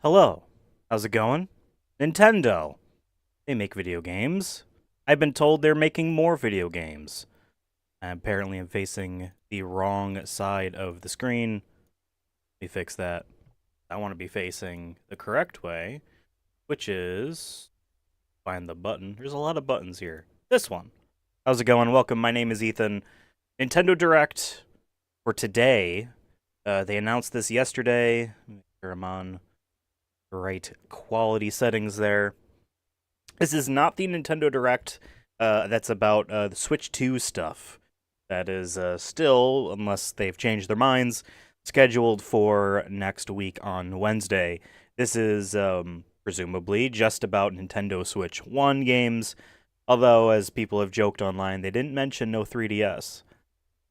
Hello. How's it going? Nintendo. They make video games. I've been told they're making more video games. Apparently, I'm facing the wrong side of the screen. Let me fix that. I want to be facing the correct way, which is find the button. There's a lot of buttons here. This one. How's it going? Welcome. My name is Ethan. Nintendo Direct for today. They announced this yesterday. Make sure I'm on the right quality settings there. This is not the Nintendo Direct that's about the Switch 2 stuff. That is still, unless they've changed their minds, scheduled for next week on Wednesday. This is presumably just about Nintendo Switch 1 games, although, as people have joked online, they didn't mention no 3DS.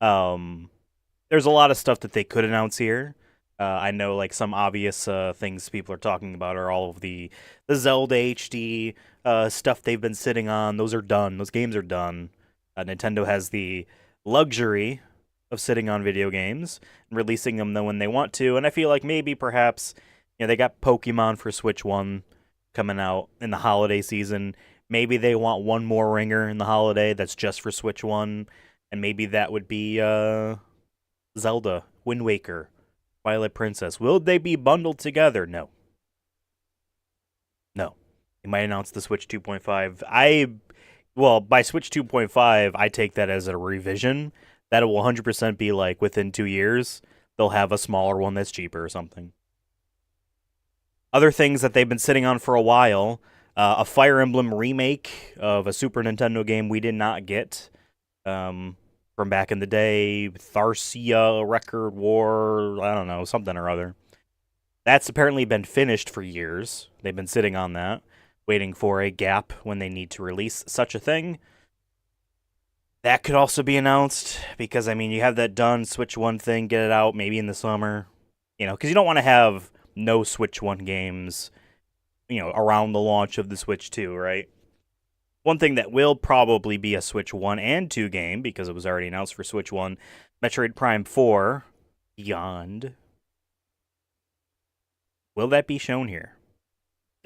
There's a lot of stuff that they could announce here. I know, like, some obvious things people are talking about are all of the Zelda HD stuff they've been sitting on. Those are done. Those games are done. Nintendo has the luxury of sitting on video games and releasing them when they want to. And I feel like maybe, perhaps, they got Pokemon for Switch 1 coming out in the holiday season. Maybe they want one more ringer in the holiday that's just for Switch 1. And maybe that would be Zelda Wind Waker. Twilight Princess. Will they be bundled together? No. No. They might announce the Switch 2.5. By Switch 2.5, I take that as a revision. That will 100% be like within 2 years, they'll have a smaller one that's cheaper or something. Other things that they've been sitting on for a while, a Fire Emblem remake of a Super Nintendo game we did not get. From back in the day, Tharcia Record War, I don't know, something or other. That's apparently been finished for years. They've been sitting on that, waiting for a gap when they need to release such a thing. That could also be announced, because, you have that done Switch 1 thing, get it out maybe in the summer. Because you don't want to have no Switch 1 games, around the launch of the Switch 2, right? One thing that will probably be a Switch 1 and 2 game, because it was already announced for Switch 1, Metroid Prime 4 Beyond. Will that be shown here?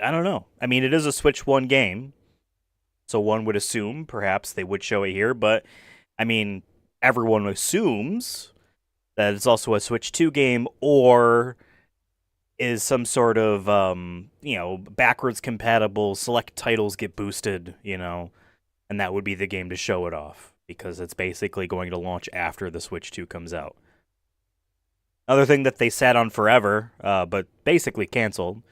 I don't know. It is a Switch 1 game, so one would assume perhaps they would show it here, but, everyone assumes that it's also a Switch 2 game, or is some sort of, backwards compatible, select titles get boosted, and that would be the game to show it off, because it's basically going to launch after the Switch 2 comes out. Another thing that they sat on forever, but basically canceled,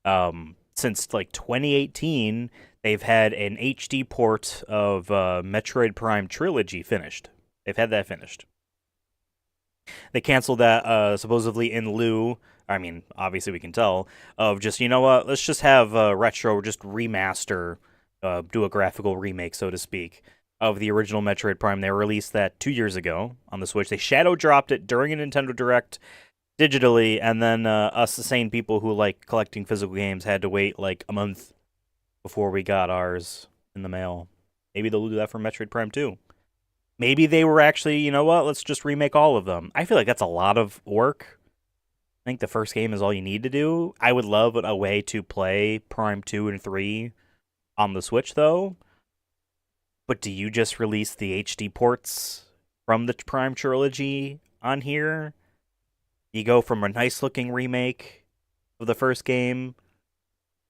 since, 2018, they've had an HD port of Metroid Prime Trilogy finished. They've had that finished. They canceled that supposedly in lieu, obviously we can tell, of just, let's just have retro, just remaster, do a graphical remake, so to speak, of the original Metroid Prime. They released that 2 years ago on the Switch. They shadow dropped it during a Nintendo Direct digitally, and then us, the sane people who like collecting physical games, had to wait like a month before we got ours in the mail. Maybe they'll do that for Metroid Prime 2. Maybe they were actually, let's just remake all of them. I feel like that's a lot of work. I think the first game is all you need to do. I would love a way to play Prime 2 and 3 on the Switch, though. But do you just release the HD ports from the Prime Trilogy on here? You go from a nice-looking remake of the first game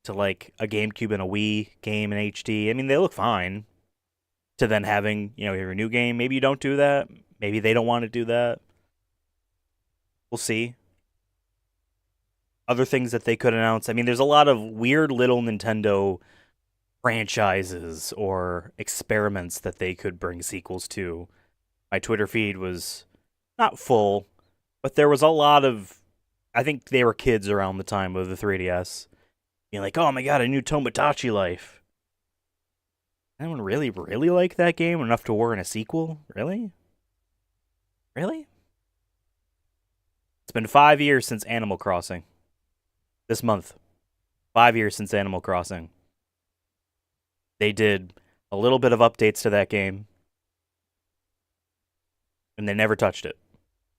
to, like, a GameCube and a Wii game in HD. They look fine. To then having, your new game. Maybe you don't do that. Maybe they don't want to do that. We'll see. Other things that they could announce. There's a lot of weird little Nintendo franchises or experiments that they could bring sequels to. My Twitter feed was not full, but there was a lot of, I think they were kids around the time of the 3DS. Being like, oh my god, a new Tomodachi Life. Anyone really, really like that game enough to warrant a sequel? Really? Really? It's been 5 years since Animal Crossing. This month. 5 years since Animal Crossing. They did a little bit of updates to that game, and they never touched it.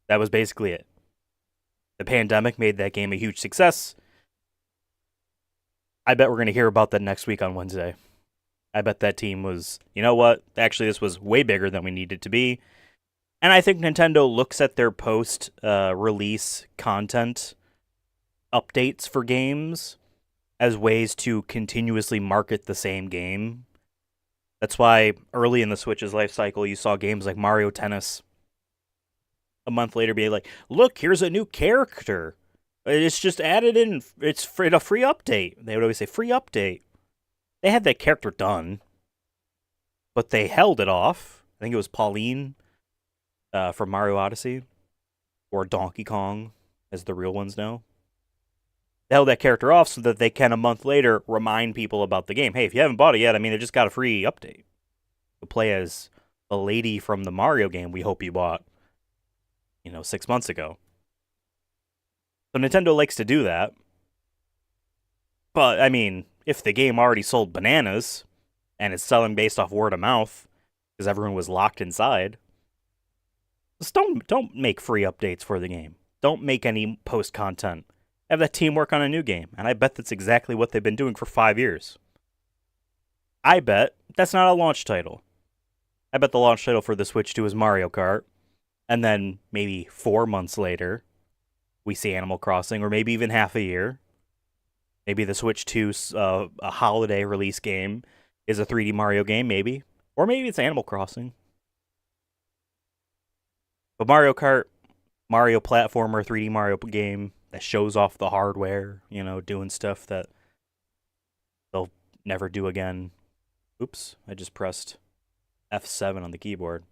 That was basically it. The pandemic made that game a huge success. I bet we're going to hear about that next week on Wednesday. I bet that team was, you know what? Actually, this was way bigger than we needed to be. And I think Nintendo looks at their post release content updates for games as ways to continuously market the same game. That's why early in the Switch's life cycle, you saw games like Mario Tennis a month later be like, look, here's a new character. It's just added in. It's a free update. They would always say free update. They had that character done, but they held it off. I think it was Pauline from Mario Odyssey, or Donkey Kong, as the real ones know. They held that character off so that they can, a month later, remind people about the game. Hey, if you haven't bought it yet, I mean, they just got a free update. You'll play as a lady from the Mario game we hope you bought, 6 months ago. So Nintendo likes to do that. But, I mean, if the game already sold bananas, and it's selling based off word of mouth, because everyone was locked inside, just don't make free updates for the game. Don't make any post content. Have that team work on a new game, and I bet that's exactly what they've been doing for 5 years. I bet that's not a launch title. I bet the launch title for the Switch 2 is Mario Kart, and then maybe 4 months later, we see Animal Crossing, or maybe even half a year. Maybe the Switch 2's a holiday release game is a 3D Mario game, maybe. Or maybe it's Animal Crossing. But Mario Kart, Mario platformer, 3D Mario game that shows off the hardware, doing stuff that they'll never do again. Oops, I just pressed F7 on the keyboard.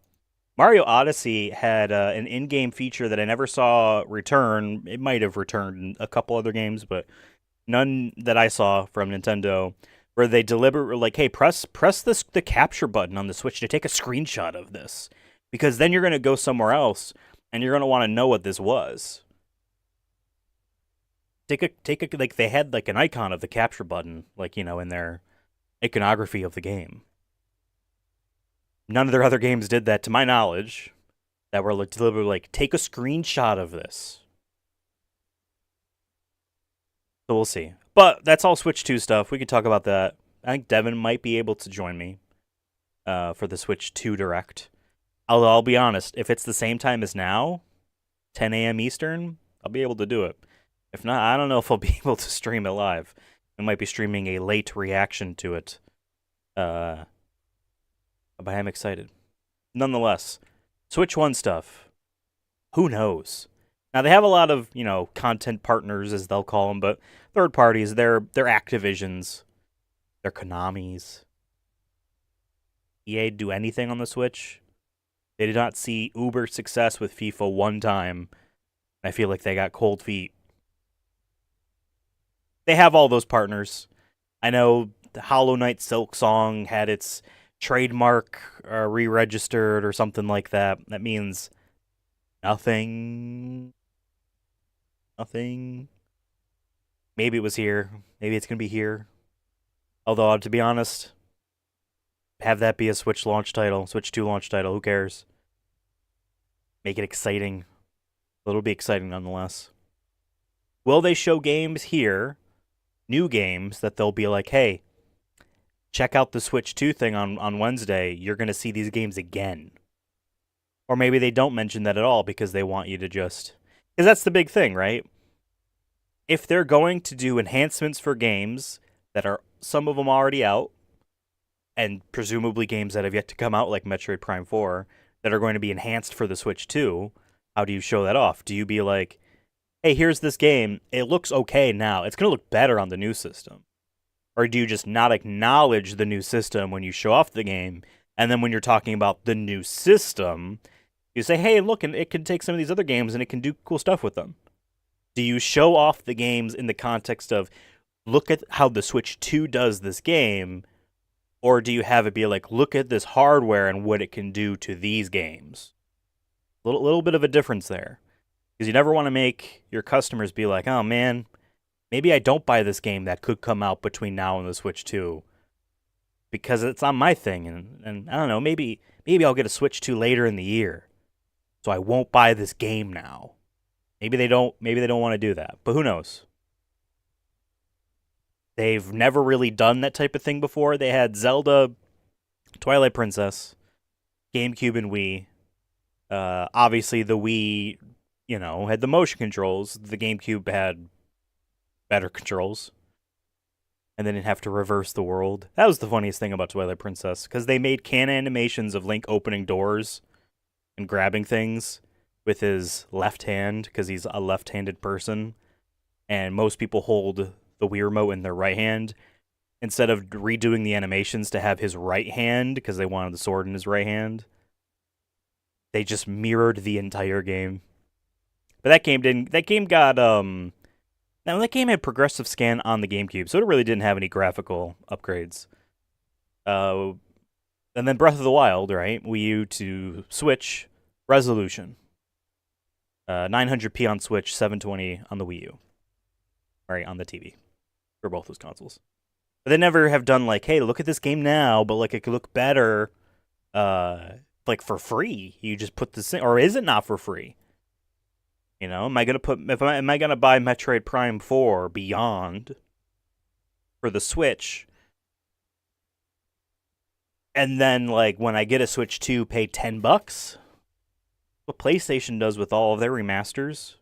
Mario Odyssey had an in-game feature that I never saw return. It might have returned in a couple other games, but none that I saw from Nintendo, where they deliberately were like, hey, press the capture button on the Switch to take a screenshot of this, because then you're going to go somewhere else and you're going to want to know what this was. Take a like, they had like an icon of the capture button, like, in their iconography of the game. None of their other games did that, to my knowledge, that were like deliberately like, take a screenshot of this. So we'll see. But that's all Switch 2 stuff. We can talk about that. I think Devin might be able to join me for the Switch 2 Direct. Although I'll be honest, if it's the same time as now, 10 a.m. Eastern, I'll be able to do it. If not, I don't know if I'll be able to stream it live. I might be streaming a late reaction to it. But I'm excited. Nonetheless, Switch 1 stuff. Who knows? Now, they have a lot of, content partners, as they'll call them, but third parties, they're Activisions, they're Konamis. EA do anything on the Switch? They did not see uber success with FIFA one time. I feel like they got cold feet. They have all those partners. I know the Hollow Knight Silk Song had its trademark re-registered or something like that. That means nothing. Nothing. Maybe it was here. Maybe it's going to be here. Although, to be honest, have that be a Switch launch title, Switch 2 launch title, who cares? Make it exciting. It'll be exciting nonetheless. Will they show games here, new games, that they'll be like, hey, check out the Switch 2 thing on Wednesday. You're going to see these games again. Or maybe they don't mention that at all because they want you to just... Because that's the big thing, right? If they're going to do enhancements for games that are, some of them already out, and presumably games that have yet to come out, like Metroid Prime 4, that are going to be enhanced for the Switch 2, how do you show that off? Do you be like, hey, here's this game. It looks okay now. It's going to look better on the new system. Or do you just not acknowledge the new system when you show off the game, and then when you're talking about the new system, you say, hey, look, and it can take some of these other games and it can do cool stuff with them? Do you show off the games in the context of, look at how the Switch 2 does this game, or do you have it be like, look at this hardware and what it can do to these games? Little bit of a difference there. Because you never want to make your customers be like, oh man, maybe I don't buy this game that could come out between now and the Switch 2. Because it's on my thing, and I don't know, maybe I'll get a Switch 2 later in the year. So I won't buy this game now. Maybe they don't want to do that, but who knows? They've never really done that type of thing before. They had Zelda, Twilight Princess, GameCube, and Wii. Obviously, the Wii, had the motion controls. The GameCube had better controls, and they didn't have to reverse the world. That was the funniest thing about Twilight Princess, because they made can animations of Link opening doors and grabbing things with his left hand, because he's a left-handed person, and most people hold the Wii remote in their right hand. Instead of redoing the animations to have his right hand, because they wanted the sword in his right hand, they just mirrored the entire game. But that game didn't. That game got Now that game had progressive scan on the GameCube, so it really didn't have any graphical upgrades. And then Breath of the Wild, right? Wii U to Switch, resolution, 900p on Switch, 720 on the Wii U, right, on the TV for both those consoles. But they never have done like, hey, look at this game now, but like it could look better, like for free. You just put this in, or is it not for free? Am I gonna buy Metroid Prime 4 Beyond for the Switch, and then like when I get a Switch 2, pay $10? What PlayStation does with all of their remasters?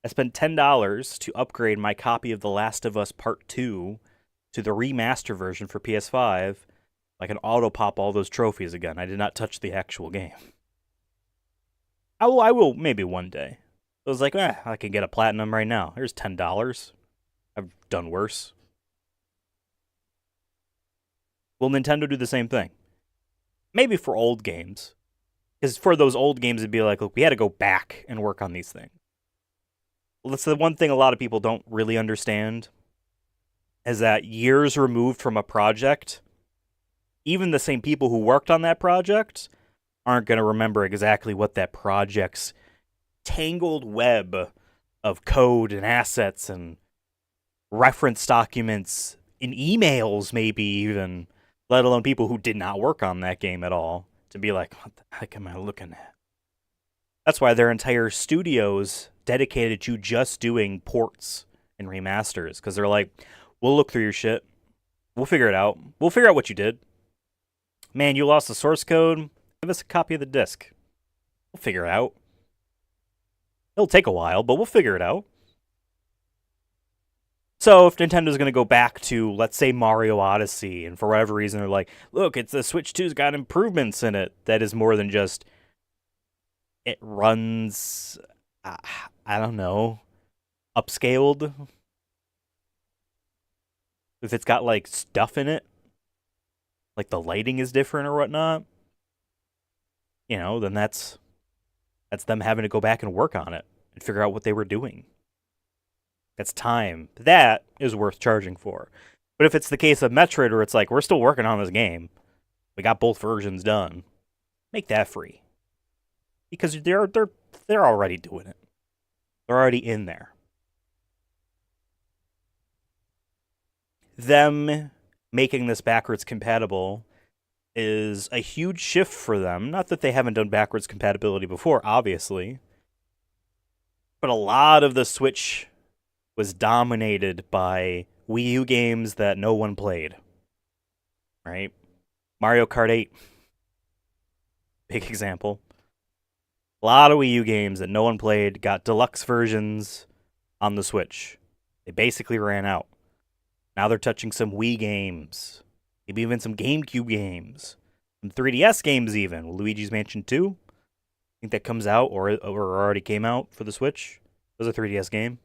I spent $10 to upgrade my copy of The Last of Us Part 2 to the remaster version for PS5. I can auto pop all those trophies again. I did not touch the actual game. I will maybe one day. I was like, I can get a platinum right now. Here's $10. I've done worse. Will Nintendo do the same thing? Maybe for old games. Because for those old games, it'd be like, look, we had to go back and work on these things. Well, that's the one thing a lot of people don't really understand, is that years removed from a project, even the same people who worked on that project aren't going to remember exactly what that project's tangled web of code and assets and reference documents in emails, maybe even, let alone people who did not work on that game at all, to be like, what the heck am I looking at? That's why their entire studios dedicated to just doing ports and remasters, because they're like, we'll look through your shit. We'll figure it out. We'll figure out what you did. Man, you lost the source code. Give us a copy of the disc. We'll figure it out. It'll take a while, but we'll figure it out. So if Nintendo's going to go back to, let's say, Mario Odyssey, and for whatever reason they're like, look, it's the Switch 2's got improvements in it, that is more than just, it runs, I don't know, upscaled. If it's got, like, stuff in it, like the lighting is different or whatnot, then that's them having to go back and work on it and figure out what they were doing. That's time. That is worth charging for. But if it's the case of Metroid, where it's like, we're still working on this game, we got both versions done, make that free. Because they're already doing it. They're already in there. Them making this backwards compatible is a huge shift for them. Not that they haven't done backwards compatibility before, obviously. But a lot of the Switch was dominated by Wii U games that no one played. Right? Mario Kart 8. Big example. A lot of Wii U games that no one played got deluxe versions on the Switch. They basically ran out. Now they're touching some Wii games. Maybe even some GameCube games. Some 3DS games even. Luigi's Mansion 2. I think that comes out or already came out for the Switch. It was a 3DS game.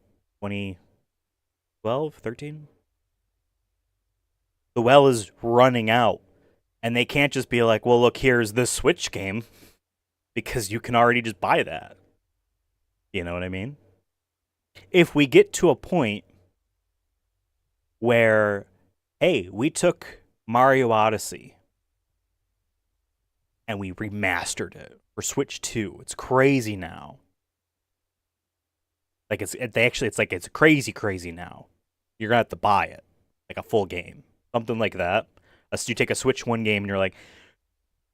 2012, 13. The well is running out. And they can't just be like, well, look, here's this Switch game. Because you can already just buy that. You know what I mean? If we get to a point where, hey, we took Mario Odyssey and we remastered it for Switch 2. It's crazy now. Like it's crazy now. You're gonna have to buy it, like a full game, something like that. Unless you take a Switch 1 game and you're like,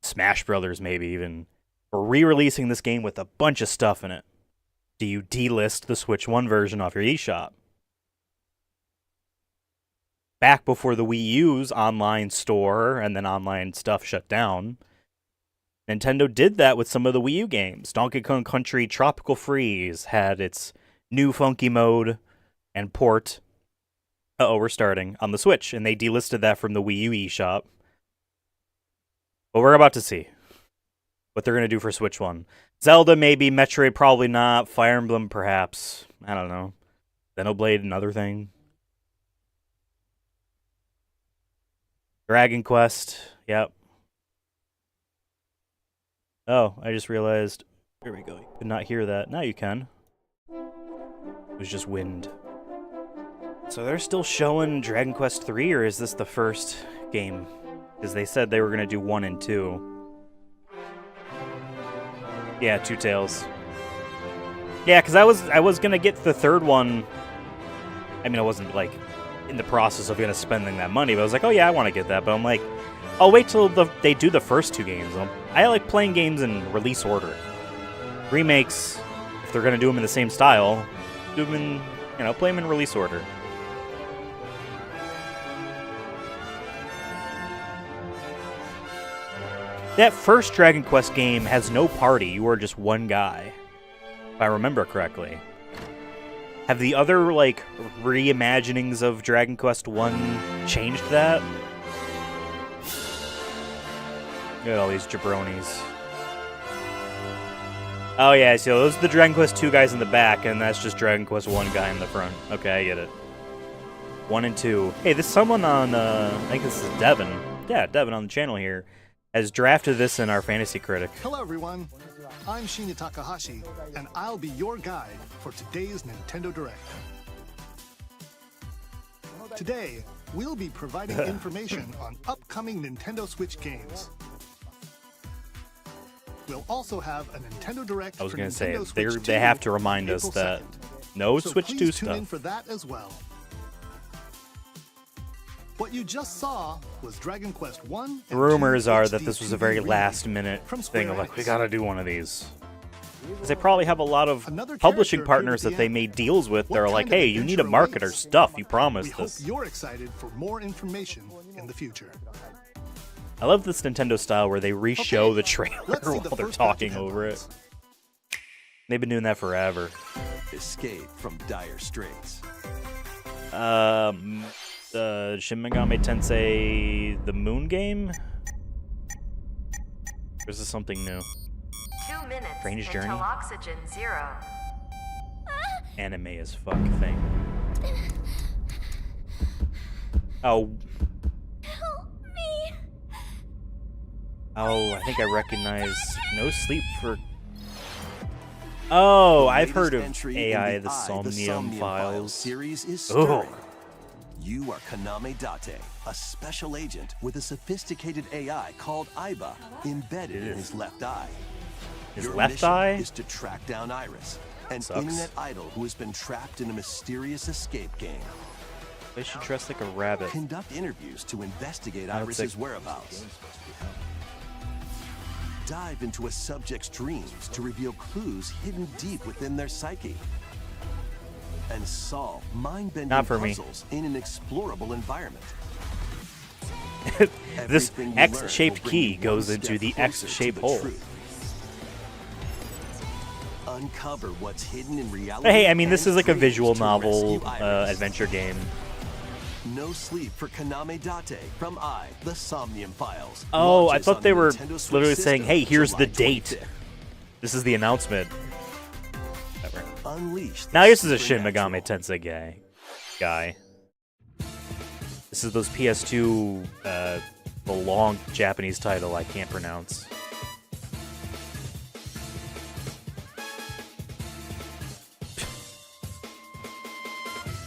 Smash Brothers, maybe even, we're re-releasing this game with a bunch of stuff in it. Do you delist the Switch 1 version off your eShop? back before the Wii U's online store and then online stuff shut down. Nintendo did that with some of the Wii U games. Donkey Kong Country Tropical Freeze had its new funky mode and port. We're starting on the Switch, and they delisted that from the Wii U eShop. But we're about to see what they're going to do for Switch 1. Zelda, maybe. Metroid, probably not. Fire Emblem, perhaps. I don't know. Xenoblade, another thing. Dragon Quest, yep. Oh, I just realized. Here we go. You could not hear that. Now you can. It was just wind. So they're still showing Dragon Quest 3, or is this the first game? Because they said they were going to do 1 and 2. Yeah, Two Tails. Yeah, because I was going to get the third one. I mean, I wasn't, like, in the process of going to spending that money, but I was like, oh yeah, I want to get that. But I'm like, I'll wait till they do the first 2 games. I like playing games in release order. Remakes, if they're going to do them in the same style, do them in, play them in release order. That first Dragon Quest game has no party. You are just one guy, if I remember correctly. Have the other, like, reimaginings of Dragon Quest 1 changed that? Look at all these jabronis. Oh yeah, so those are the Dragon Quest 2 guys in the back, and that's just Dragon Quest 1 guy in the front. Okay, I get it. 1 and 2. Hey, this someone on, I think this is Devin. Yeah, Devin on the channel here has drafted this in our Fantasy Critic. Hello everyone, I'm Shinya Takahashi, and I'll be your guide for today's Nintendo Direct. Today, we'll be providing information on upcoming Nintendo Switch games. We'll also have a Nintendo Direct. I was going to say, they have to remind us that no Switch 2 stuff. Tune in for that as well. What you just saw was Dragon Quest 1. The rumors are that this was a very last-minute thing of like, we gotta do one of these. Because they probably have a lot of publishing partners that they made deals with. They're like, hey, you need to market our stuff. You promised this. We hope you're excited for more information in the future. I love this Nintendo style where they re-show the trailer while they're talking over it. They've been doing that forever. Escape from dire straits. Shin Megami Tensei, the Moon game? Or is this something new? 2 minutes Strange Journey? until oxygen 0. Anime as fuck thing. Oh. Help me. Oh, I think I recognize No Sleep for... Oh, I've heard of AI, the Somnium Files. Series is stirring. You are Kaname Date, a special agent with a sophisticated AI called Aiba embedded in his left eye. His Your left mission eye? is to track down Iris, an Sucks. internet idol who has been trapped in a mysterious escape game. They should dress like a rabbit. Conduct interviews to investigate I don't Iris's think- whereabouts. Dive into a subject's dreams to reveal clues hidden deep within their psyche. And solve mind-bending Not for me. puzzles in an explorable environment. This Everything you learn X-shaped will bring key you goes one into step the closer to X-shaped the hole. truth. Uncover what's hidden in reality. Hey, I mean, this and is like a dreams visual to novel rescue Iris. adventure game. No Sleep for Kaname Date from The Somnium Files. Oh, I Launches thought on they the were Nintendo Switch literally saying, system hey, here's July the date. 25th. This is the announcement. Whatever. Unleash the Now this is a Shin supernatural. Megami Tensei guy. This is those PS2, the long Japanese title I can't pronounce.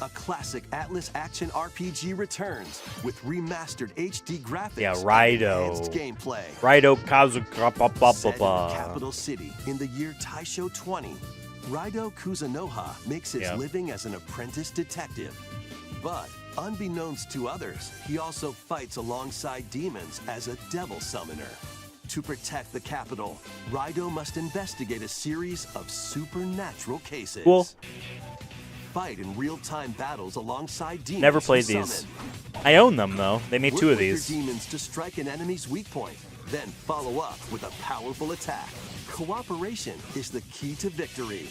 A classic Atlas action RPG returns with remastered HD graphics Yeah, and Raido. enhanced gameplay. Raido Set in the Kazuka. capital city in the year Taisho 20, Raido Kuzunoha makes his Yeah. living as an apprentice detective. But unbeknownst to others, he also fights alongside demons as a devil summoner. To protect the capital, Raido must investigate a series of supernatural cases. Cool. Fight in real-time battles alongside demons. Never played he these. summoned. I own them though. They made Work 2 of with your these. demons to strike an enemy's weak point, then follow up with a powerful attack. Cooperation is the key to victory.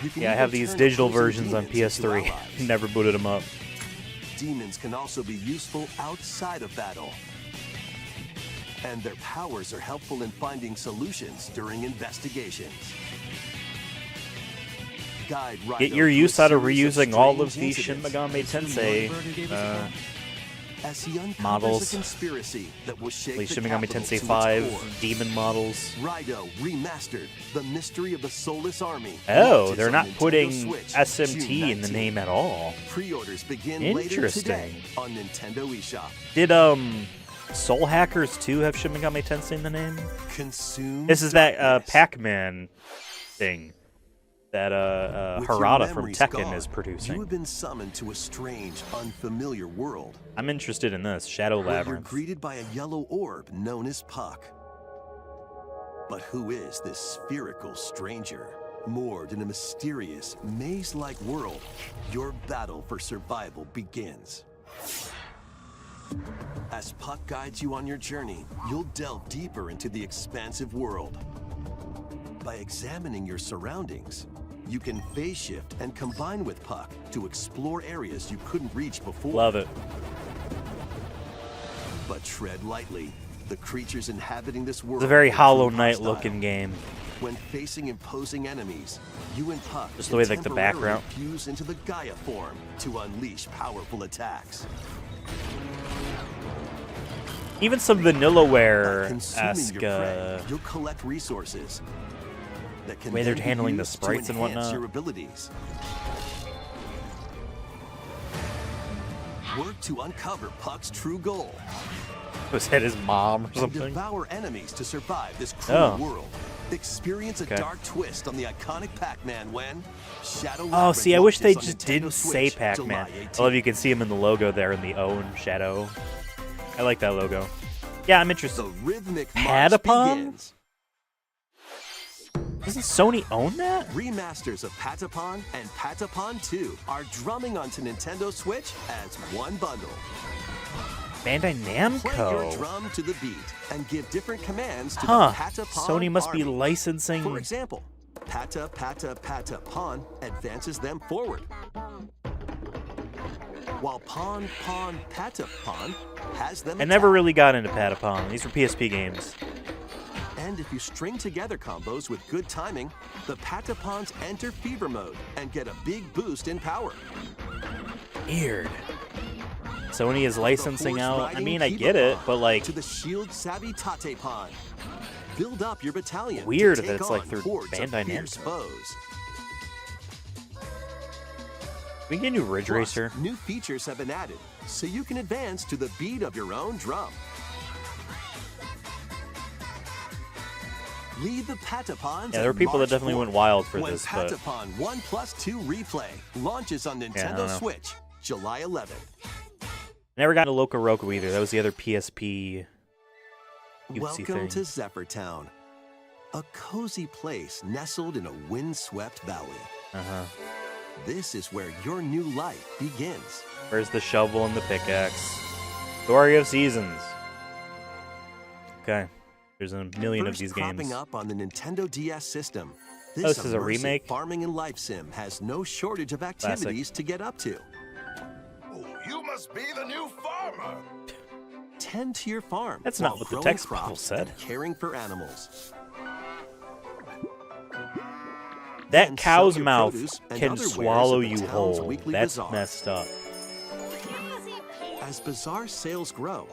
You can Yeah, I even have these turn digital opposing versions on demons into PS3. allies. Never booted them up. Demons can also be useful outside of battle. And their powers are helpful in finding solutions during investigations. Guide Rido Get your through a use out of series reusing all of strange the Shin incidents Megami Tensei as he uncovers models. a conspiracy that will shake like the Shin Megami capital Tensei to its 5 core. demon models. Rido Remastered: The Mystery of the Soulless Army. Oh, launches they're on not Nintendo putting Switch, SMT June in the 19th. name at all. Pre-orders begin later today Interesting. on Nintendo eShop. Did Soul Hackers 2 have Shin Megami Tensei in the name? Consume This is that darkness. Pac-Man thing that With your Harada from memories Tekken gone, is You producing. have been summoned to a strange, unfamiliar world I'm interested in this Shadow where you're Labyrinth. greeted by a yellow orb known as Puck. But who is this spherical stranger? Moored in a mysterious, maze-like world, your battle for survival begins. As Puck guides you on your journey, you'll delve deeper into the expansive world. By examining your surroundings, you can phase shift and combine with Puck to explore areas you couldn't reach before. Love it. But tread lightly. The creatures inhabiting this world It's a very will Hollow prove Knight hostile. looking game. When facing imposing enemies, you and Puck Just can the way, like, the temporarily background. fuse into the Gaia form to unleash powerful attacks. Even some By Vanillaware-esque consuming your prey, you'll collect resources that can way they're then be handling the used to sprites and enhance whatnot. your abilities. Work to uncover Puck's true goal Was that his mom or and something? devour enemies to survive this cruel Oh. world. Experience a Okay. dark twist on the iconic Pac-Man when Shadow Oh, Labyrinth see, I wish they launches on just Nintendo didn't say Switch, Pac-Man. July I 18th. love you can see him in the logo there in the O and Shadow. I like that logo. Yeah, I'm interested. The rhythmic march Patapon? begins. Doesn't Sony own that? Remasters of Patapon and Patapon 2 are drumming onto Nintendo Switch as one bundle. Bandai Play your Namco. drum to the beat and give different commands to Huh. the Patapon Sony must be army. licensing. For example, Pata Pata Pata Pawn advances them forward, while Pawn Pawn Pata Pawn has them I never attack. really got into Patapon. These were PSP games. And if you string together combos with good timing, the Patapons enter fever mode and get a big boost in power. Weird. Sony is licensing The out. I horse-riding mean, I get Kiba it, Pawn but like, to the shield savvy Tate Pawn. Build up your battalion. to Weird that take it's, like, on through hordes of Bandai fierce Namco. foes. we can get a new Ridge Plus, Racer. new features have been added, so you can advance to the beat of your own drum. Lead the Patapons. Yeah, there were and people that march definitely forward went wild for when this, but Patapon 1+2 Replay launches on don't Nintendo know. Switch, July 11th. never got a Loco Roco either. That was the other PSP cutesy Welcome thing. to Zephyr Town, a cozy place nestled in a windswept valley. Uh-huh. This is where your new life begins. Where's the shovel and the pickaxe? Story of Seasons. Okay. There's a million of First these cropping games. up on the Nintendo DS system, this is a immersive remake? farming and life sim has no shortage of activities to get up to. Oh, you must be the new farmer. Tend to your farm. That's not while what the growing text bubble crops said. and caring for animals. That Then cow's sell your mouth produce and can other wares swallow at the you town's whole. weekly That's bazaar. messed up. As bazaar sales grow,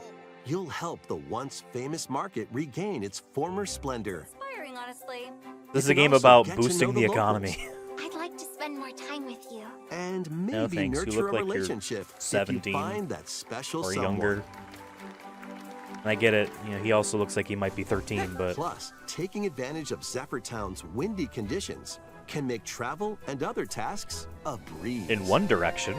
you'll help the once famous market regain its former splendor. Inspiring, honestly. This is You a can game also about get to boosting know the the economy. I'd like to spend more time with you. And No, maybe thanks. You nurture look a like you're relationship if 17 you find that special or someone. younger. And I get it. You know, he also looks like he might be 13, but Plus, taking advantage of Zephyr Town's windy conditions can make travel and other tasks a breeze. in one direction.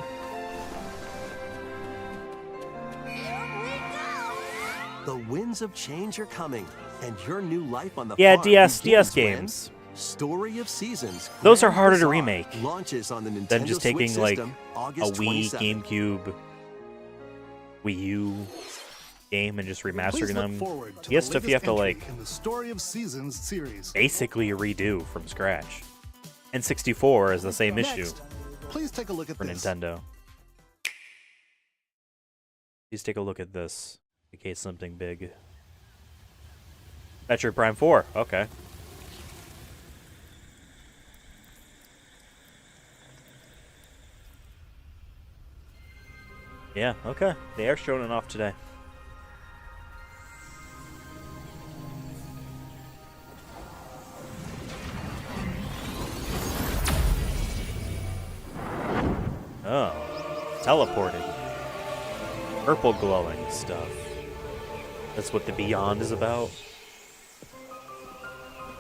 The winds of change are coming, and your new life on the Yeah, farm DS begins when games. Story of Seasons. Those are Grand harder to Bazaar remake launches on the Nintendo than just Switch taking like system, a August Wii, 27th. GameCube, Wii U game and just Please remastering look them. forward to He has the stuff you have to latest like entry in the Story of Seasons series. basically redo from scratch. And 64 is the same issue Next, please take a look at for this. Nintendo. Please take a look at this in case something big. Metroid Prime 4. Okay. Yeah, okay. They are showing it off today. Oh. Teleporting. Purple glowing stuff. That's what the Beyond is about.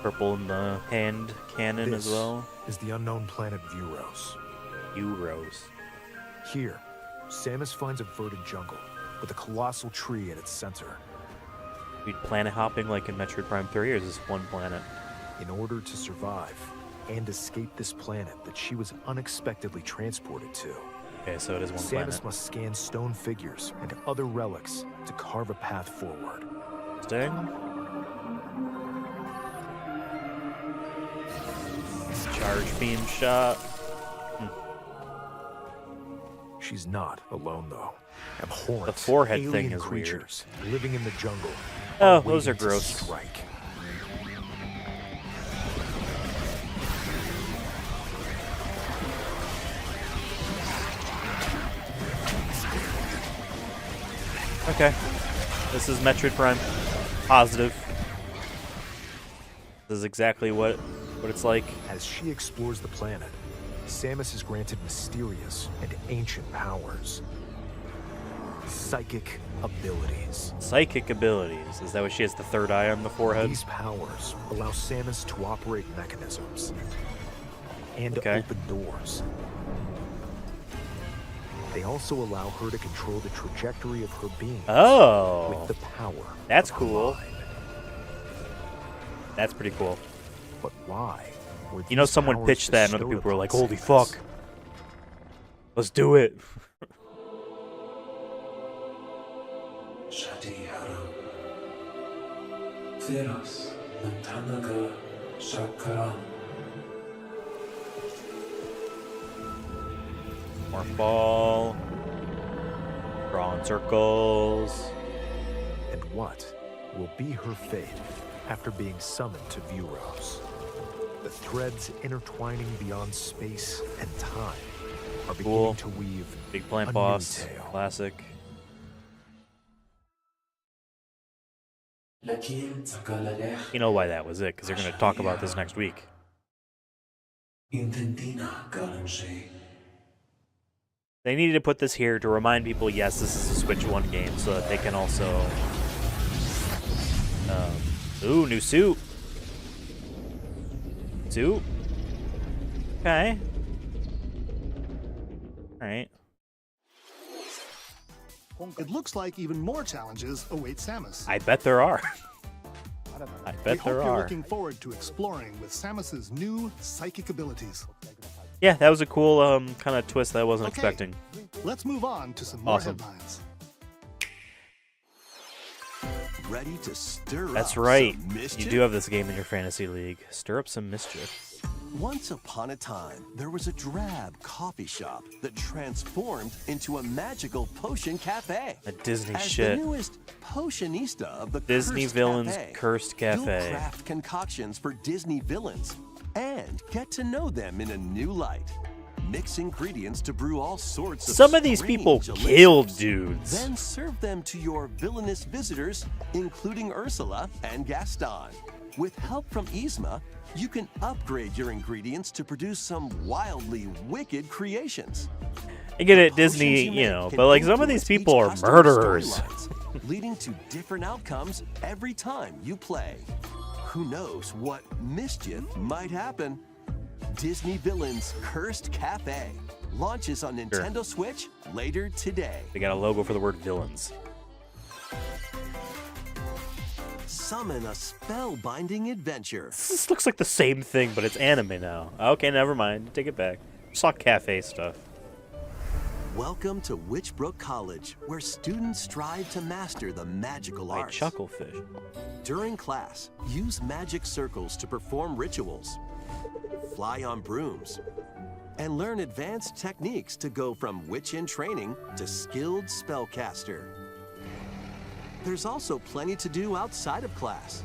Purple in the hand cannon as well. Is the unknown planet Vuros. Euros. Here, Samus finds a verdant jungle with a colossal tree at its center. We planet hopping like in Metroid Prime 3, or is this one planet? In order to survive and escape this planet that she was unexpectedly transported to, Okay, so it is one Samus planet. must scan stone figures and other relics to carve a path forward. Interesting. Charge beam shot. She's not alone, though. Abhorrent The forehead alien thing is weird. creatures living in the jungle. Oh, those are waiting to gross. strike. Okay. This is Metroid Prime. Positive. This is exactly what it's like. As she explores the planet, Samus is granted mysterious and ancient powers. Psychic abilities. Psychic abilities. Is that what she has, the third eye on the forehead? These powers allow Samus to operate mechanisms and Okay. open doors. They also allow her to control the trajectory of her being Oh. with the power. That's of her cool. mind. That's pretty cool. But why? were You know, these someone powers pitched that and other bestowed people were like, upon holy Samus? fuck. Let's do it. Shadihara Theros Nantanaga Shakaran More ball. Drawing circles. And what will be her fate after being summoned to Vuros? The threads intertwining beyond space and time are beginning Cool. to weave Big plant a boss. new tale. Classic. Lakin Sakalalech You know why that was it, because they're going to talk about this next week. Intentina Garanshe They needed to put this here to remind people, yes, this is a Switch 1 game, so that they can also... ooh, new suit. Suit? Okay. Alright. It looks like even more challenges await Samus. I bet there are. I We bet hope there you're are. looking forward to exploring with Samus's new psychic abilities. Yeah, that was a cool kind of twist that I wasn't Okay. expecting. Let's move on to some more Awesome. headlines. Ready to stir That's up right. some mischief? You do have this game in your fantasy league. Stir up some mischief. Once upon a time, there was a drab coffee shop that transformed into a magical potion cafe. A Disney As shit. the newest potionista of the Disney Cursed Villains Cafe, Cursed you'll Cafe. craft concoctions for Disney villains and get to know them in a new light. Mix ingredients to brew all sorts of Some of these people strange killed elixirs. dudes. Then serve them to your villainous visitors, including Ursula and Gaston. With help from Yzma, you can upgrade your ingredients to produce some wildly wicked creations. I get it, Potions Disney, you you make know, can but like some of these influence people each are customer's murderers. storylines, leading to different outcomes every time you play. Who knows what mischief might happen? Disney Villains Cursed Cafe launches on Nintendo Switch later today. They got a logo for the word villains. Summon a spellbinding adventure. This looks like the same thing, but it's anime now. Okay, never mind. Take it back. Saw cafe stuff. Welcome to Witchbrook College, where students strive to master the magical By arts. Chucklefish. During class, use magic circles to perform rituals, fly on brooms, and learn advanced techniques to go from witch in training to skilled spellcaster. There's also plenty to do outside of class.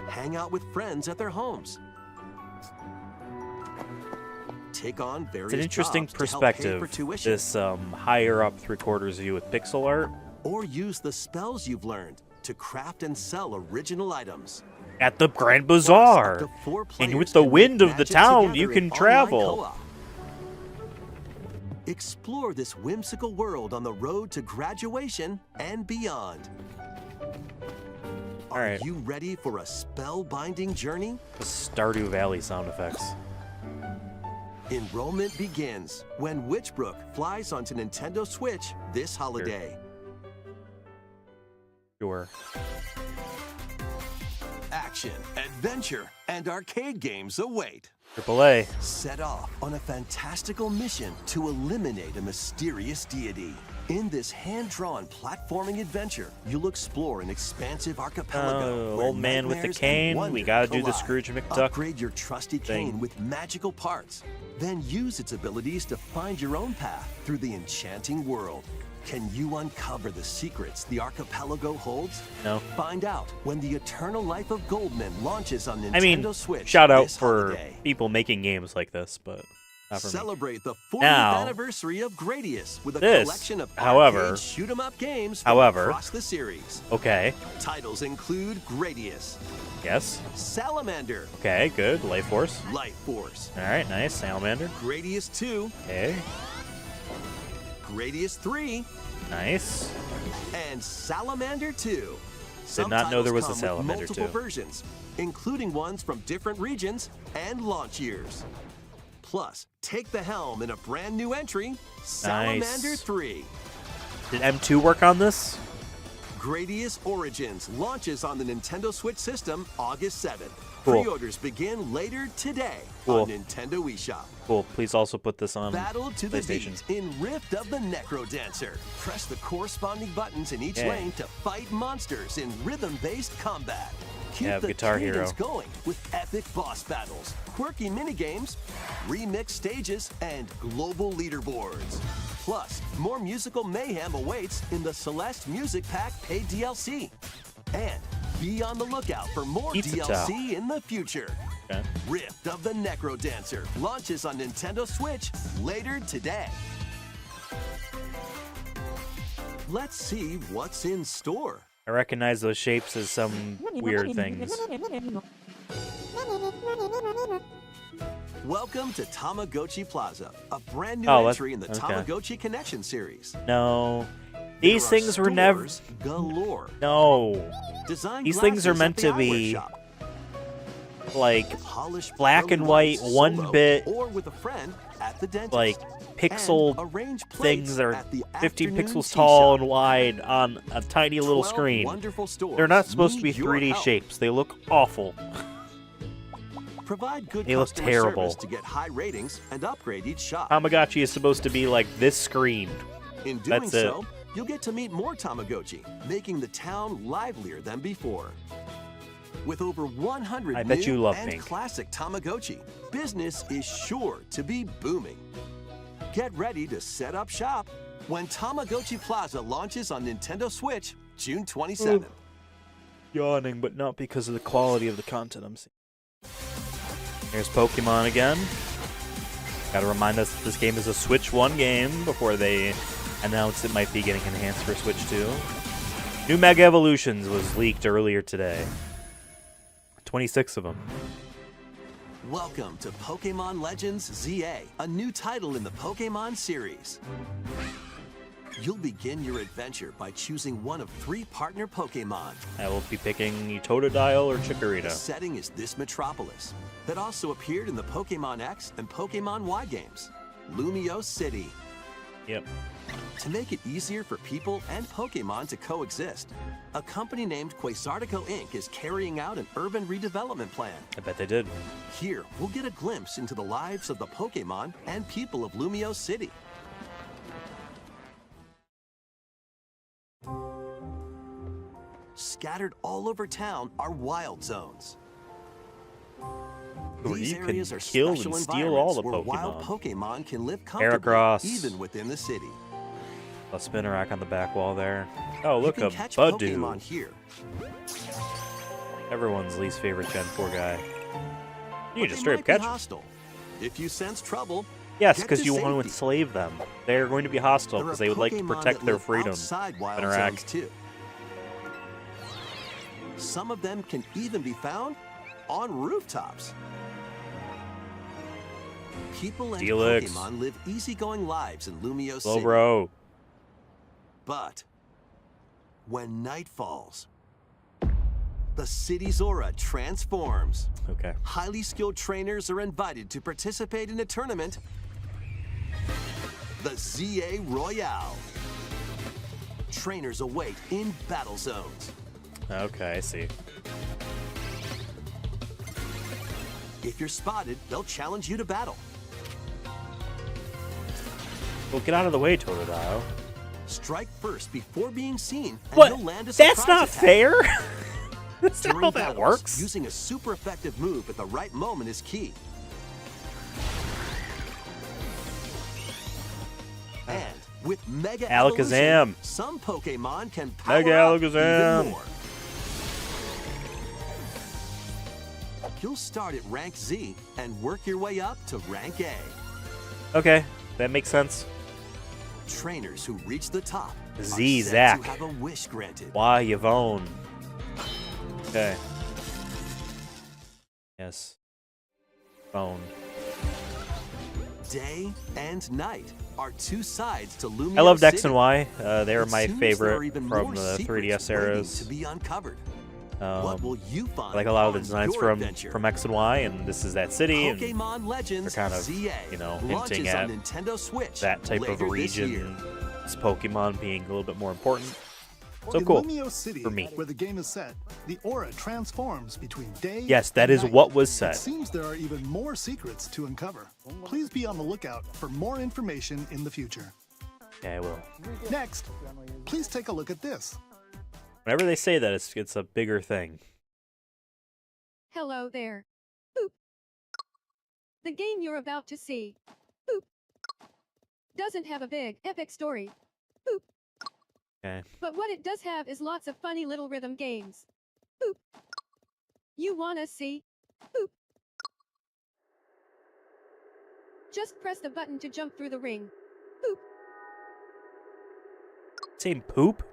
Hang out with friends at their homes. Take on various It's an interesting jobs to help pay perspective, for tuition. this higher up 3/4 view with pixel art. Or use the spells you've learned to craft and sell original items. At the Grand Plus, Bazaar. up to 4 And players with the can wind make of the magic town, you together can in online travel. co-op. Explore this whimsical world on the road to graduation and beyond. Are Alright. you ready for a spellbinding journey? The Stardew Valley sound effects. Enrollment begins when Witchbrook flies onto Nintendo Switch this holiday. Sure. Action, adventure, and arcade games await. AAA. Set off on a fantastical mission to eliminate a mysterious deity. In this hand-drawn platforming adventure, you'll explore an expansive archipelago. Oh, where old man with the nightmares and cane. wonder We gotta do the collide. Scrooge McDuck Upgrade your trusty thing. cane with magical parts. Then use its abilities to find your own path through the enchanting world. Can you uncover the secrets the archipelago holds? No. Find out when the Eternal Life of Goldman launches on Nintendo I mean, Switch. shout out this for holiday. people making games like this, but not for me. Celebrate the 40th Now, anniversary of Gradius with a this, collection of however- arcade shoot-'em-up games from however- across the series. Okay. Titles include Gradius, Yes. Salamander, Okay, good. Life Force. Light Force, Alright, nice. Salamander. Gradius 2, Okay. Gradius 3, Nice. and Salamander 2. Some not know there was a titles come with Salamander multiple 2. versions, including ones from different regions and launch years. Plus, take the helm in a brand new entry, Salamander 3. Did M2 work on this? Gradius Origins launches on the Nintendo Switch system August 7th. Cool. Pre-orders begin later today Cool. on Nintendo eShop. Cool. Please also put this on Battle to the PlayStation. beat in Rift of the Necro Dancer. Press the corresponding buttons in each Yeah. lane to fight monsters in rhythm-based combat. Keep Yeah, the Guitar Hero. cadence going with epic boss battles, quirky minigames, remix stages, and global leaderboards. Plus, more musical mayhem awaits in the Celeste Music Pack paid DLC. And be on the lookout for more Pizza DLC in the future. Okay. Rift of the Necro Dancer launches on Nintendo Switch later today. Let's see what's in store. I recognize those shapes as some weird things. Welcome to Tamagotchi Plaza, a brand new Oh, that's- entry in the okay. Tamagotchi Connection series. No. These There are things were never. stores galore. No. Design These things are glasses meant at the to be eyewear shop. like Polish black pearly and white, whites one solo bit, or with a friend at the dentist. like pixel And arrange plates things that are at the 15 afternoon pixels tea tall shop. and wide on a tiny little 12 screen. Wonderful stores They're not supposed to be need your 3D help. shapes. They look awful. Provide good They look customer terrible. service to get high ratings and upgrade each shop. Tamagotchi is supposed to be like this screen. In doing that's so, you'll get to meet more Tamagotchi, making the town livelier than before. With over 100 I bet new you love and pink. classic Tamagotchi, business is sure to be booming. Get ready to set up shop when Tamagotchi Plaza launches on Nintendo Switch June 27th. Yawning, but not because of the quality of the content I'm seeing. Here's Pokemon again. Gotta remind us that this game is a Switch 1 game before they announced it might be getting enhanced for Switch 2. New Mega Evolutions was leaked earlier today. 26 of them. Welcome to Pokemon Legends ZA, a new title in the Pokemon series. You'll begin your adventure by choosing one of 3 partner Pokemon. I will be picking Totodile or The Chikorita. setting is this metropolis that also appeared in the Pokemon X and Pokemon Y games, Lumio City. Yep. To make it easier for people and Pokemon to coexist, a company named Quasartico Inc. is carrying out an urban redevelopment plan. I bet they did. Here, we'll get a glimpse into the lives of the Pokemon and people of Lumio City. scattered all over town are wild zones. Where These you can areas are kill special and steal all environments the where wild Pokemon. Pokemon can live comfortably Heracross. even within the city. A Spinarak on the back wall there. Oh, You look, can a catch Budew. Pokemon here. Everyone's least favorite Gen 4 guy. You but can just they straight might up be catch them. hostile. If you sense trouble, Yes, get because to you want to safety. enslave them. They're going to be hostile There are because they would like to Pokemon protect that their live freedom. outside wild Spinarak. zones too. Some of them can even be found on rooftops. People and Steelix. Pokemon live easygoing lives in Lumio Slow City. bro. But when night falls, the city's aura transforms. Okay. Highly skilled trainers are invited to participate in a tournament, the ZA Royale. Trainers await in battle zones. Okay, I see. If you're spotted, they'll challenge you to battle. Well, get out of the way, Totodile. Strike first before being seen, and What? you'll land a That's surprise not attack. fair. That's not During how that battles, works. Using a super effective move at the right moment is key. And with Mega Alakazam. Evolution, some Pokemon can power Mega up Alakazam. even more. You'll start at rank Z and work your way up to rank A. Okay, that makes sense. Trainers who reach the top are Z said Zack. to have a wish granted. Why Yvonne? Okay. Yes. Phone. Day and night are two sides to Lumio I loved X City. and Y. They were It my seems there are favorite even from more the secrets 3DS waiting eras. to be uncovered. What will you I find like a lot of the on designs your from adventure? X and Y, and this is that city, and Pokemon Legends they're kind of, ZA you know, launches hinting at on Nintendo Switch that type of later this year. region. This Pokemon being a little bit more important. So in cool. Lumio City, for me. where the game is set, the aura transforms between day Yes, that and is night. what was It said. seems there are even more secrets to uncover. Please be on the lookout for more information in the future. Yeah, I will. Next, please take a look at this. Whenever they say that, it's a bigger thing. Hello there. Boop. The game you're about to see, boop, doesn't have a big, epic story. Boop. Okay. But what it does have is lots of funny little rhythm games. Boop. You wanna see? Boop. Just press the button to jump through the ring. Boop. Same poop?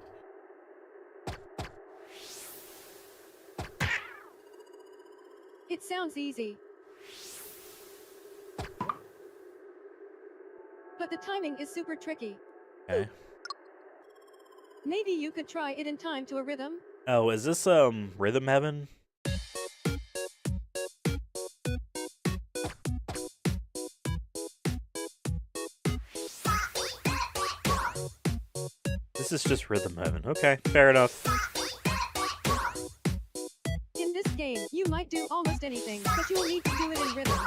It sounds easy. But the timing is super tricky. Okay. Maybe you could try it in time to a rhythm. Oh, is this Rhythm Heaven? This is just Rhythm Heaven. Okay, fair enough. In this game, you might do almost anything, but you'll need to do it in rhythm.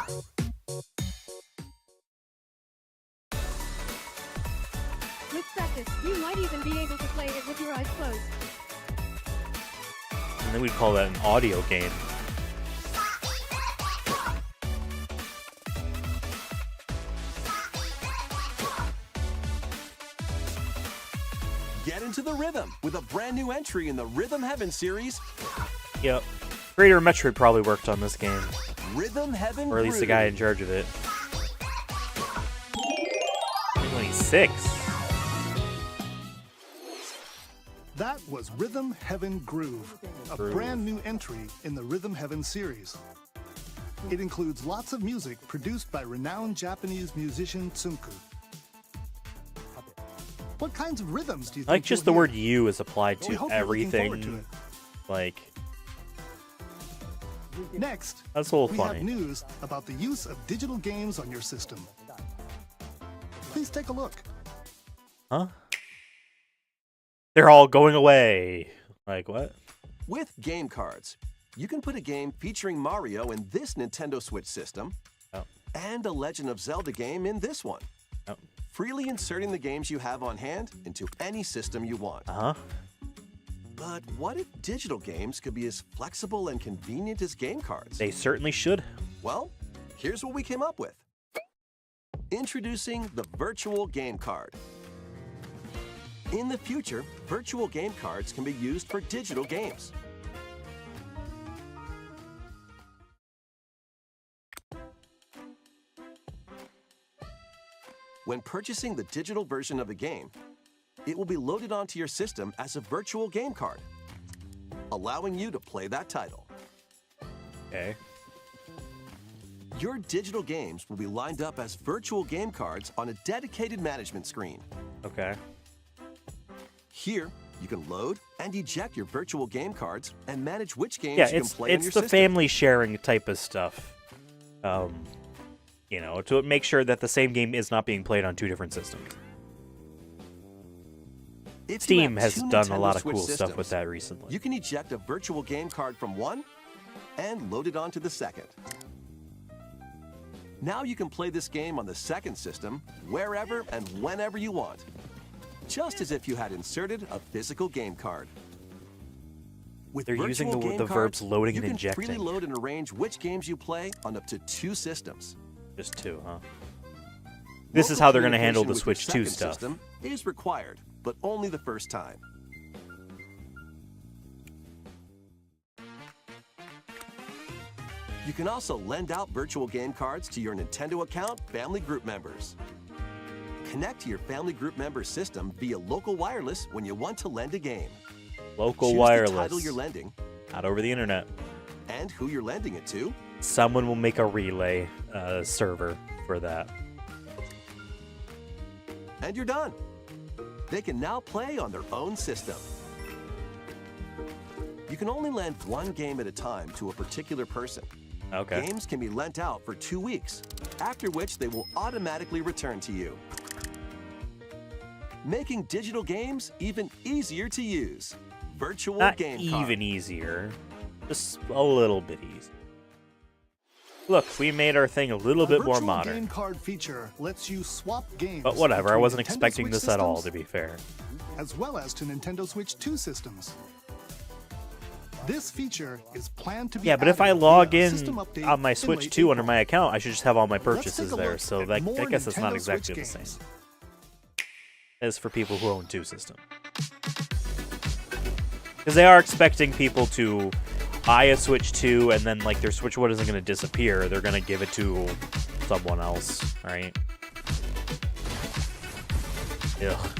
With practice, you might even be able to play it with your eyes closed. And then we'd call that an audio game. Get into the rhythm with a brand new entry in the Rhythm Heaven series, Yep. Creator of Metroid probably worked on this game. Rhythm Heaven Or at least the Groove. guy in charge of it. 26. That was Rhythm Heaven Groove, a brand new entry in the Rhythm Heaven series. It includes lots of music produced by renowned Japanese musician Tsunku. What kinds of rhythms do you think I like just the you'll word hear? "you" is applied Well, we to hope you're looking forward to everything. it. Like, Next, that's a little we funny. have news about the use of digital games on your system. Please take a look. Huh? They're all going away. Like, what? With game cards, you can put a game featuring Mario in this Nintendo Switch system Oh. and a Legend of Zelda game in this one. Oh. Freely inserting the games you have on hand into any system you want. Uh-huh. But what if digital games could be as flexible and convenient as game cards? They certainly should. Well, here's what we came up with. Introducing the Virtual Game Card. In the future, virtual game cards can be used for digital games. When purchasing the digital version of a game, it will be loaded onto your system as a virtual game card, allowing you to play that title. Okay. Your digital games will be lined up as virtual game cards on a dedicated management screen. Okay. Here, you can load and eject your virtual game cards and manage which games Yeah, you can it's play on your the system. family sharing type of stuff. You know, to make sure that the same game is not being played on two different systems. If you Steam have has two done a Nintendo lot of Switch cool stuff systems, with that recently. You can eject a virtual game card from one and load it onto the second. Now you can play this game on the second system wherever and whenever you want, just as if you had inserted a physical game card. With They're using virtual game the verbs cards, loading you and can freely injecting. load and arrange which games you play on up to 2 systems. Just two, huh? This is how they're going to handle the Local Switch 2 communication with your stuff. second system is required, but only the first time. You can also lend out virtual game cards to your Nintendo account family group members. Connect to your family group member system via local wireless when you want to lend a game. Local Choose wireless. the title you're lending Not over the internet. and who you're lending it to. Someone will make a relay server for that. And you're done. They can now play on their own system. You can only lend one game at a time to a particular person. Okay. Games can be lent out for 2 weeks, after which they will automatically return to you. Making digital games even easier to use. Virtual Not Game even Card. easier. Just a little bit easier. Look, we made our thing a little bit more virtual modern. game card feature lets you swap games. But whatever, I between wasn't Nintendo expecting Switch this at all, to systems, be fair. as well as to Nintendo Switch 2 systems. This feature is planned to be Yeah, but if I added log via a in system update on my in Switch late 2 under April. my account, I should just have all my Let's take purchases a there, look so at that, more I guess it's not Nintendo exactly Switch the same games. as for people who own 2 systems. Because they are expecting people to buy a Switch 2 and then, like, their Switch 1 isn't going to disappear. They're going to give it to someone else, right? Ugh.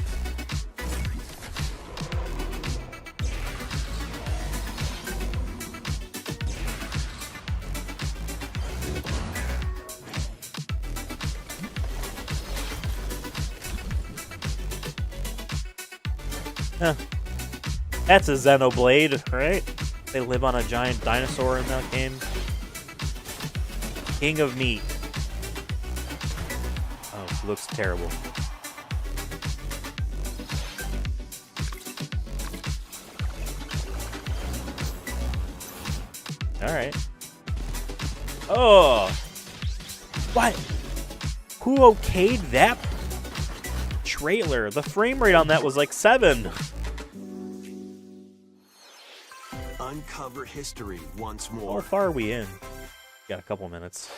Huh. That's a Xenoblade, right? They live on a giant dinosaur in that game. King of Meat. Oh, looks terrible. Alright. Oh! What? Who okayed that trailer? The frame rate on that was like 7. Uncover history once How more. far are we in? Got a couple minutes.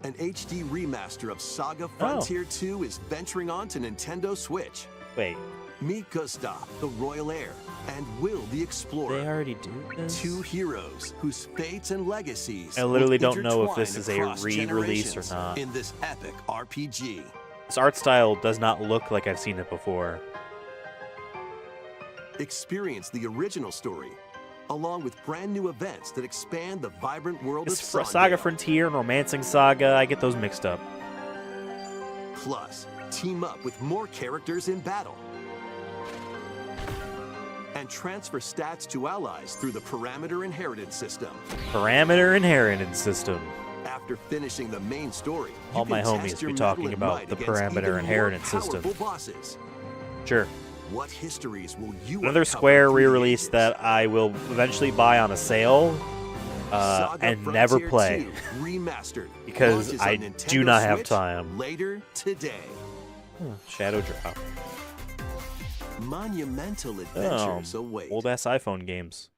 An HD remaster of Oh. Saga Frontier 2 is venturing onto Nintendo Switch. Wait, Meet Gustav, the Royal Heir, and Will the Explorer. they already do this? 2 heroes whose fates and legacies I literally will don't know if this intertwine is a across re-release or generations not. in this epic RPG. This art style does not look like I've seen it before. Experience the original story, along with brand new events that expand the vibrant world It's of Saga Frondale. Frontier and Romancing Saga. I get those mixed up. Plus, team up with more characters in battle. And transfer stats to allies through the Parameter Inheritance system. Parameter Inheritance System. After finishing the main story, you All my can homies test be your talking mettle and about might the against Parameter even more Inheritance system. powerful bosses. Sure. What histories will you Another uncover Square through the re-release ages? that I will eventually buy on a sale Saga and Frontier never play 2 Remastered because launches I on Nintendo do not have Switch time. Later today. Shadow Drop. monumental adventures Oh, await. old-ass iPhone games.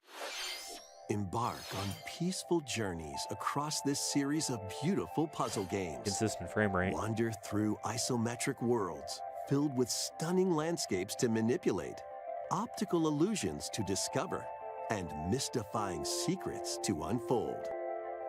Embark on peaceful journeys across this series of beautiful puzzle games. Consistent frame rate. Wander through isometric worlds filled with stunning landscapes to manipulate, optical illusions to discover, and mystifying secrets to unfold.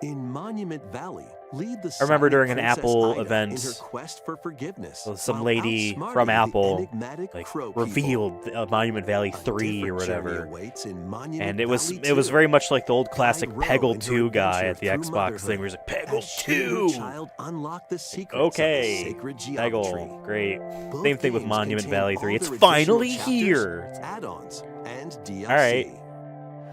In Monument Valley, lead the I remember silent during an Princess Apple Ida event, in her quest for forgiveness, so some while lady outsmarting from the Apple enigmatic like crow people. revealed Monument Valley A 3 or different journey whatever. awaits in Monument And it was Valley 2. very much like the old classic Guide Row Peggle in her 2 guy adventure at the through Xbox thing where he's like, motherhood, Peggle as she and her 2! child unlock the secrets Okay, of the sacred geometry. Peggle, great. Both Same thing with games Monument contain Valley all 3. It's their finally additional here! chapters, add-ons, and DLC. Alright.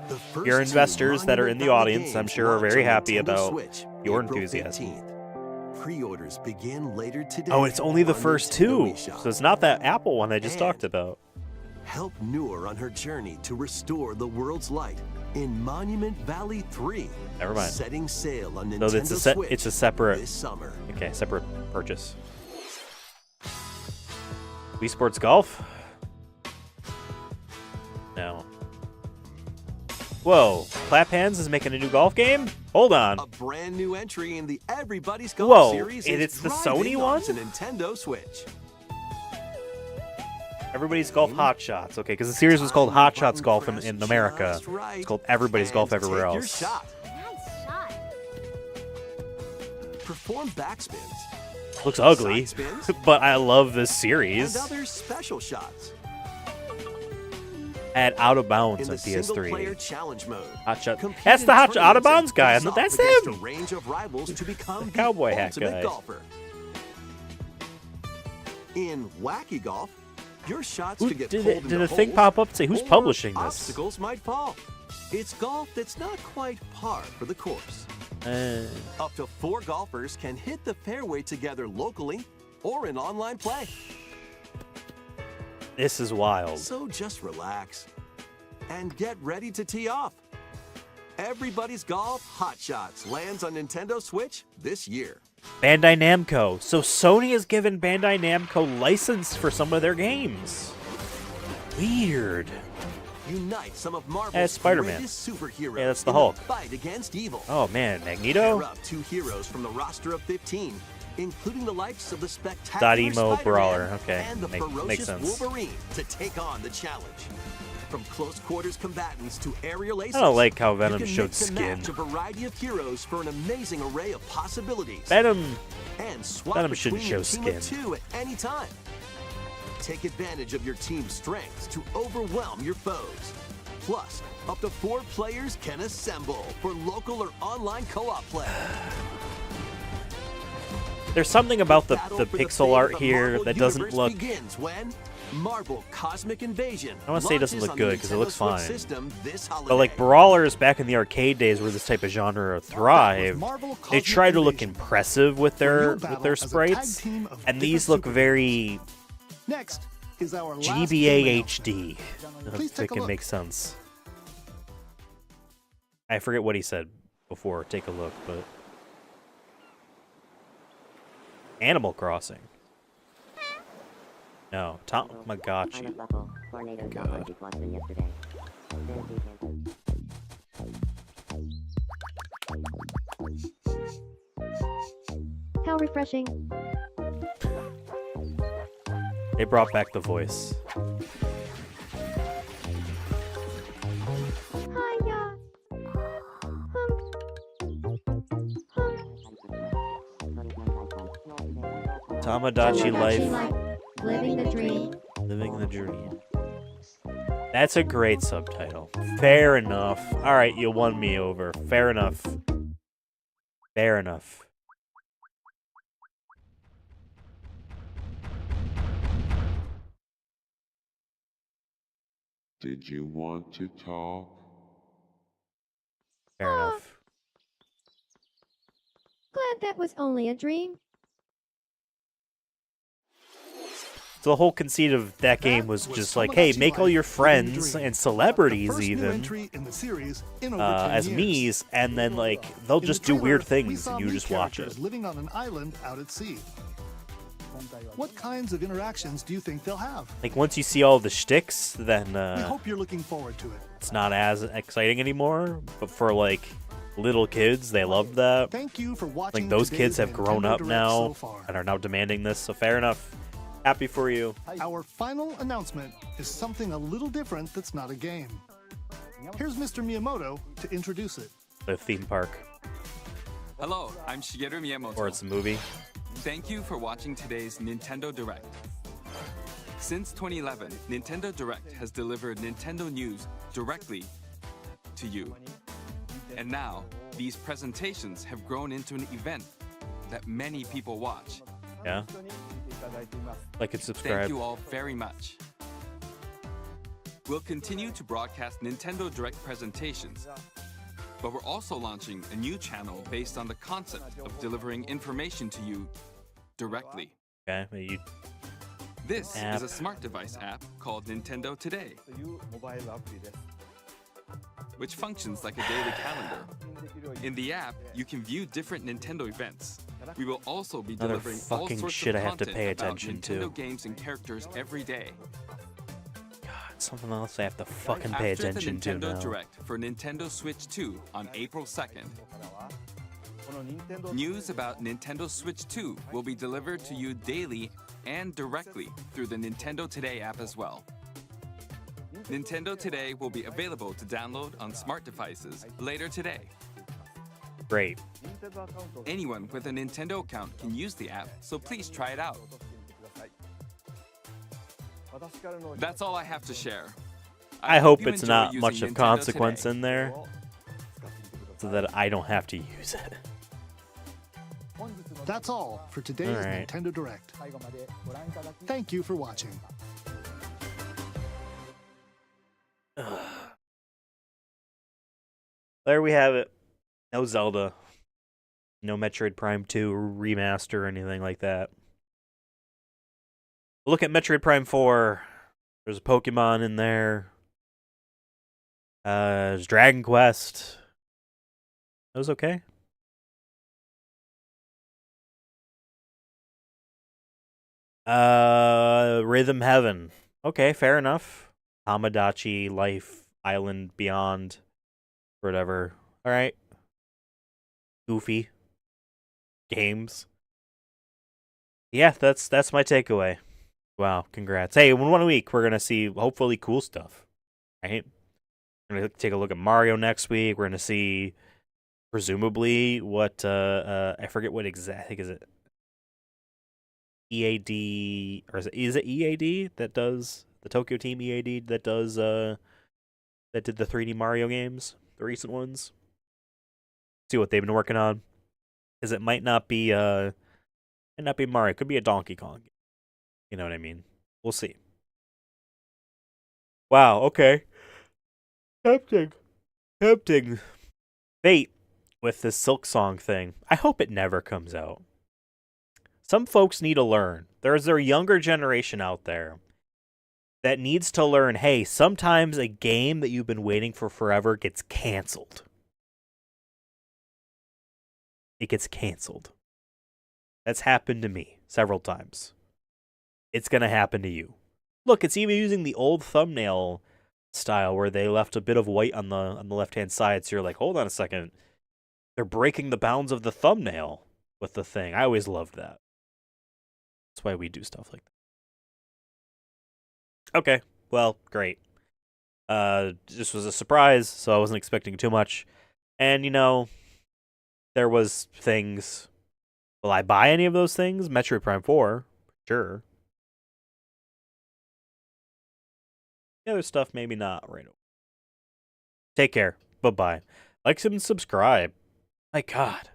The first Your two investors that are in the Monument audience, Valley I'm games sure, are launch very on happy Nintendo about Switch, your April enthusiasm. 15th. Pre-orders begin later today. Oh, it's only the on first Nintendo two, eShop. so it's not that Apple one I just And talked about. Help Noor on her journey to restore the world's light in Monument Valley 3. Never mind. Setting sail on So Nintendo it's it's a Switch separate, this summer. okay, separate purchase. Wii Sports Golf? No. Whoa, Clap Hands is making a new golf game? Hold on. A brand new entry in the Everybody's Golf Whoa, series and is it's the driving Sony one? onto Nintendo Switch. Everybody's Golf Hot Shots. Okay, because the series was called Hot Shots Golf in America. It's called Everybody's Golf And everywhere take else. Your shot. Nice shot. Perform backspins Looks ugly, Side spins. but I love this and series. other special shots At Out of Bounds in on the single-player PS3. challenge mode. Hot Shot. Compete That's in the Hot Out of tournaments and Bounds guy. face off That's against him. A range of rivals to become the cowboy hat ultimate guy. golfer. In Wacky Golf, your shots Who could get did pulled it? into Did a thing holes, pop up and say, who's or publishing this? Obstacles might fall. It's golf that's not quite par for the course. Up to 4 golfers can hit the fairway together locally or in online play. This is wild. So just relax and get ready to tee off. Everybody's Golf Hot Shots lands on Nintendo Switch this year. Bandai Namco. So Sony has given Bandai Namco license for some of their games. Weird. Unite some of Marvel's That's Spider-Man. greatest superheroes Yeah, that's the in Hulk. fight against evil. Oh man, Magneto? Pair up 2 heroes from the roster of 15, including the likes of the spectacular Dot emo Spider-Man brawler. Okay, and the makes ferocious sense. Wolverine to take on the challenge. From close quarters combatants to aerial aces, I don't like how you Venom can showed mix and skin. match a variety of heroes for an amazing array of possibilities. Venom. And swap Venom shouldn't between show your team skin. of 2 at any time. Take advantage of your team's strengths to overwhelm your foes. Plus, up to 4 players can assemble for local or online co-op play. There's something about the Battle for pixel fate art of the here Marvel that doesn't Universe look. begins when Marvel Cosmic Invasion. I wanna say it doesn't launches look on the good 'cause it looks Nintendo Switch fine. system this But like holiday. brawlers back in the arcade days where this type of genre thrived, Marvel they Cosmic try to look Invasion, impressive with where their you'll battle with their as a tag sprites, team of and these different look very Next is our last GBA game HD. Please If take it a can look. make sense. I forget what he said before. Take a look, but Animal Crossing. No, Tamagotchi. God. How refreshing. They brought back the voice. Hiya. Tamagotchi life, Living the dream. living the dream. That's a great subtitle. Fair enough. All right, you won me over. Fair enough. Fair enough. Did you want to talk? Fair enough. Glad that was only a dream. So the whole conceit of that game was just like, hey, make all your friends and celebrities even as me's, and then like they'll just do weird things and you just watch it. Living on an island out at sea. What kinds of interactions do you think they'll have? Like, once you see all the shticks, then We hope you're looking forward to it. it's not as exciting anymore. But for, like, little kids, they love that. Thank you for watching. Like, those today's kids have grown Nintendo up Direct now so far. and are now demanding this, so fair enough. Happy for you. Our final announcement is something a little different that's not a game. Here's Mr. Miyamoto to introduce it. The theme park. Hello, I'm Shigeru Miyamoto. Or it's a movie. Thank you for watching today's Nintendo Direct. Since 2011, Nintendo Direct has delivered Nintendo news directly to you. And now, these presentations have grown into an event that many people watch. Yeah. Like and subscribe. Thank you all very much. We'll continue to broadcast Nintendo Direct presentations, but we're also launching a new channel based on the concept of delivering information to you directly. Okay, you This app. is a smart device app called Nintendo Today, which functions like a daily calendar. In the app, you can view different Nintendo events. We will also be Another delivering all fucking sorts shit of I have to content pay about attention Nintendo to. games and characters every day. God, something else I have to fucking pay After attention the to Nintendo now. Direct for Nintendo Switch 2 on April 2nd, news about Nintendo Switch 2 will be delivered to you daily and directly through the Nintendo Today app as well. Nintendo Today will be available to download on smart devices later today. Great. Anyone with a Nintendo account can use the app, so please try it out. That's all I have to share. I hope you it's enjoy not using much of Nintendo consequence Today. in there, so that I don't have to use it. That's all for today's All right. Nintendo Direct. Thank you for watching. There we have it. No Zelda. No Metroid Prime 2 remaster or anything like that. Look at Metroid Prime 4. There's a Pokemon in there. There's Dragon Quest. That was okay. Rhythm Heaven. Okay, fair enough. Tamagotchi, Life, Island, Beyond, whatever. All right. Goofy games. Yeah, that's my takeaway. Wow, congrats. Hey, in 1 week we're gonna see hopefully cool stuff. Right? We're gonna take a look at Mario next week. We're gonna see presumably what I forget what exactly is it. EAD or is it EAD that does the Tokyo Team EAD that does that did the 3D Mario games, the recent ones. See what they've been working on. Because it might not be Mario, it could be a Donkey Kong game. You know what I mean? We'll see. Wow, okay. Tempting. Fate with this Silk Song thing. I hope it never comes out. Some folks need to learn. There's a younger generation out there that needs to learn, hey, sometimes a game that you've been waiting for forever gets canceled. It gets canceled. That's happened to me several times. It's going to happen to you. Look, it's even using the old thumbnail style where they left a bit of white on the left-hand side, so you're like, hold on a second. They're breaking the bounds of the thumbnail with the thing. I always loved that. That's why we do stuff like that. Okay, well, great. This was a surprise, so I wasn't expecting too much. And, you know, there was things. Will I buy any of those things? Metroid Prime 4, sure. The other stuff, maybe not right away. Take care. Bye-bye. Like and subscribe. My God.